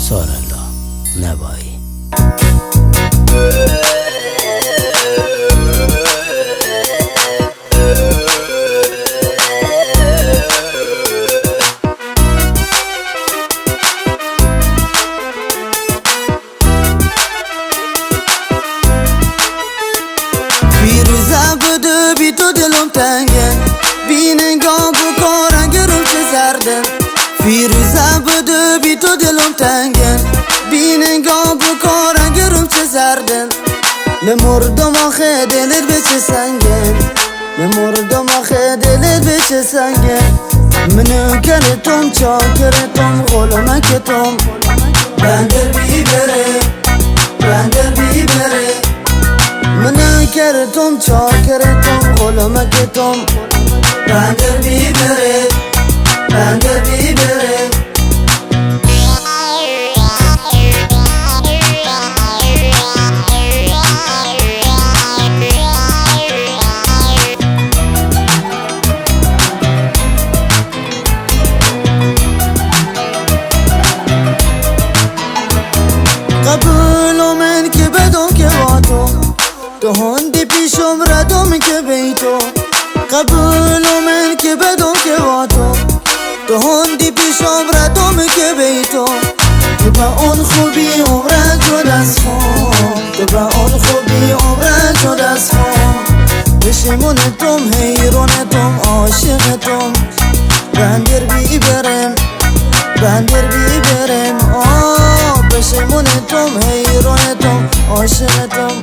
سارالله نوایی. فیروزه بده بی تو دلم تنگه، بی نگاه بکارن گرم چه زردن. فیروزه بده بی تو دلم تنگه، بی نگاه بکارن گرم چه زردن. مردم آخه دلت به چه سنگه، مردم آخه دلت به چه سنگه. منو کرتم چاکرتم غلامکتم، بندر بی بره بندر بی بره. منو کرتم چاکرتم غلامکتم، بندر بی بره بندر بی بره. قبول من که بدم که با تو هندی پیشم ردم که بیتو. قبول من که بدم که با تو هندی پیشم ردم که بیتو. تو با اون خوبی عمرت شد از خون، تو با اون خوبی عمرت شد از خون. پشیمونتم حیرانتم عاشقتم، بندر بی برم بندر بی برم. پشیمونتم حیرانتم عاشقتم،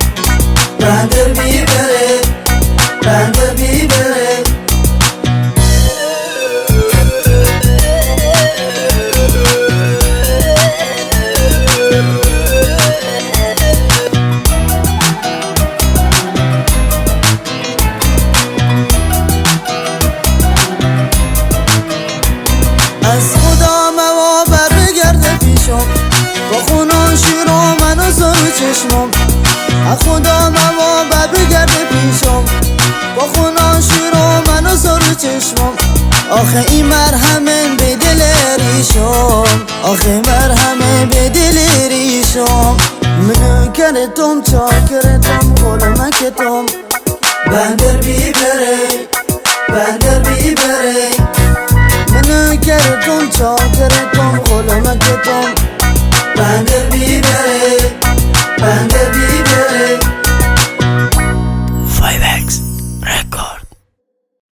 بندر بی بره بندر بی بره. از خدا موا بر بگرده پیشم، با خونان شیرو منو زارو چشمم. از خدا موا بر بگرده پیشم، با خونان شیرو منو زارو چشمم. آخه این مرهمه به دل ریشم، آخه مرهمه به دل ریشم. منو کرتم چاکرتم غلامکتم، بندر بی بره بندر بی بره. منو کرتم چاکرتم غلامکتم، بندر بی بره